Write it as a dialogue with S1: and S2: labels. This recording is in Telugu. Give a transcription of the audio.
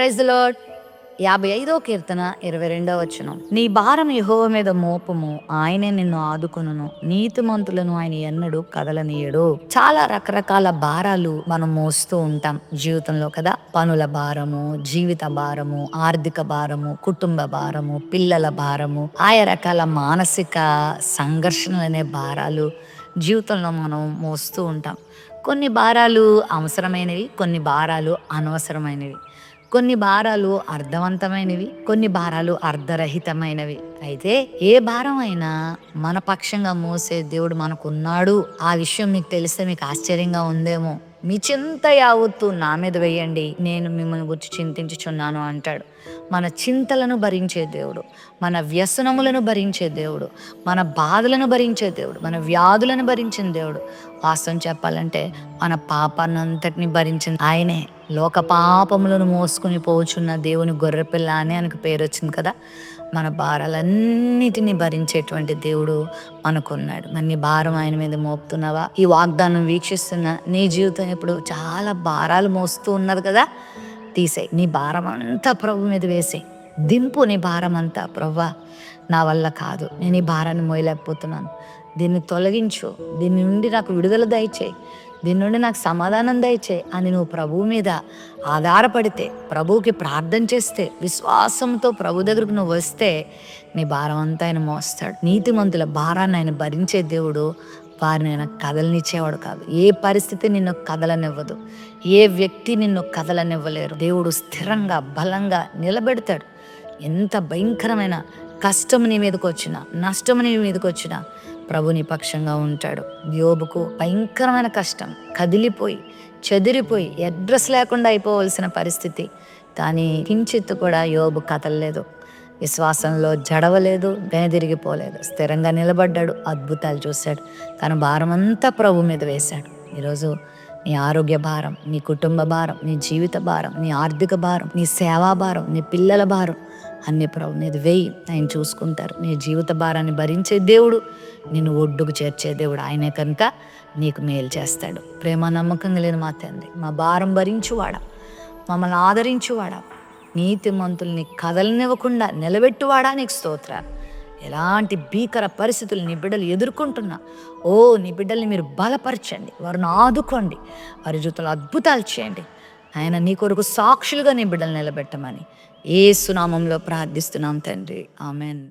S1: Praise the Lord. 55వ కీర్తన 22వ వచనం. నీ భారం యెహోవా మీద మోపము, ఆయనే నిన్ను ఆదుకొనును. నీతిమంతులను ఆయన ఎన్నడూ కదలనీయడు. చాలా రకరకాల భారాలు మనం మోస్తూ ఉంటాం జీవితంలో కదా. పనుల భారము, జీవిత భారము, ఆర్థిక భారము, కుటుంబ భారము, పిల్లల భారము, ఆయా రకాల మానసిక సంఘర్షణలనే భారాలు జీవితంలో మనం మోస్తూ ఉంటాం. కొన్ని భారాలు అవసరమైనవి, కొన్ని భారాలు అనవసరమైనవి. కొన్ని భారాలు అర్థవంతమైనవి, కొన్ని భారాలు అర్ధరహితమైనవి. అయితే ఏ భారం అయినా మన పక్షంగా మోసే దేవుడు మనకున్నాడు. ఆ విషయం మీకు తెలిస్తే మీకు ఆశ్చర్యంగా ఉందేమో. మీ చింత యావత్తు నా మీద వేయండి, నేను మిమ్మల్ని గురించి చింతించుచున్నాను అంటాడు. మన చింతలను భరించే దేవుడు, మన వ్యసనములను భరించే దేవుడు, మన బాధలను భరించే దేవుడు, మన వ్యాధులను భరించిన దేవుడు. వాస్తవం చెప్పాలంటే మన పాపాన్నంతటిని భరించిన ఆయనే. లోక పాపములను మోసుకుని పోచున్న దేవుని గొర్రెపిల్ల అని ఆయనకు పేరు వచ్చింది కదా. మన భారాలన్నిటినీ భరించేటువంటి దేవుడు మనకున్నాడు. మరి నీ భారం ఆయన మీద మోపుతున్నావా? ఈ వాగ్దానం వీక్షిస్తున్న నీ జీవితం ఇప్పుడు చాలా భారాలు మోస్తూ ఉన్నది కదా. తీసేయి నీ భారం అంతా ప్రభు మీద వేసేయి. దింపు నీ భారం అంతా. ప్రభువా, నా వల్ల కాదు, నేను ఈ భారాన్ని మోయలేకపోతున్నాను, దీన్ని తొలగించు, దీని నుండి నాకు విడుదల దయచేయి, దీని నుండి నాకు సమాధానం దయచేయి అని నువ్వు ప్రభువు మీద ఆధారపడితే, ప్రభువుకి ప్రార్థన చేస్తే, విశ్వాసంతో ప్రభు దగ్గరకు నువ్వు వస్తే నీ భారం అంతా ఆయన మోస్తాడు. నీతిమంతుల భారాన్ని ఆయన భరించే దేవుడు. వారిని ఆయన కదలనిచ్చేవాడు కాదు. ఏ పరిస్థితి నిన్ను కదలనివ్వదు, ఏ వ్యక్తి నిన్ను కదలనివ్వలేరు. దేవుడు స్థిరంగా బలంగా నిలబెడతాడు. ఎంత భయంకరమైన కష్టం నీ మీదకి వచ్చినా, నష్టం నీ మీదకి వచ్చినా ప్రభు నీ పక్షంగా ఉంటాడు. యోబుకు భయంకరమైన కష్టం, కదిలిపోయి చెదిరిపోయి అడ్రస్ లేకుండా అయిపోవలసిన పరిస్థితి. కానీ కించిత్తు కూడా యోబు కదలలేదు, విశ్వాసంలో జడవలేదు, వెనుదిరిగిపోలేదు, స్థిరంగా నిలబడ్డాడు, అద్భుతాలు చూశాడు. తన భారం అంతా ప్రభు మీద వేశాడు. ఈరోజు నీ ఆరోగ్య భారం, నీ కుటుంబ భారం, నీ జీవిత భారం, నీ ఆర్థిక భారం, నీ సేవా భారం, నీ పిల్లల భారం అన్ని ప్రభు మీద వేయి. ఆయన చూసుకుంటారు. నీ జీవిత భారాన్ని భరించే దేవుడు, నిన్ను ఒడ్డుకు చేర్చే దేవుడు ఆయనే కనుక నీకు మేలు చేస్తాడు. ప్రేమ నమ్మకం లేని మా తండ్రి, మా భారం భరించువాడా, మమ్మల్ని ఆదరించువాడా, నీతిమంతుల్ని కదలనివ్వకుండా నిలబెట్టువాడా నీకు స్తోత్రాలు. ఎలాంటి భీకర పరిస్థితులు నీ బిడ్డలు ఎదుర్కొంటున్నా, నీ బిడ్డల్ని మీరు బలపరచండి, వారిని ఆదుకోండి, వారి జీవితంలో అద్భుతాలు చేయండి. ఆయన నీ కొరకు సాక్షులుగా నీ బిడ్డలు నిలబెట్టమని యేసు నామములో ప్రార్థిస్తున్నాం తండ్రి. ఆమెన్.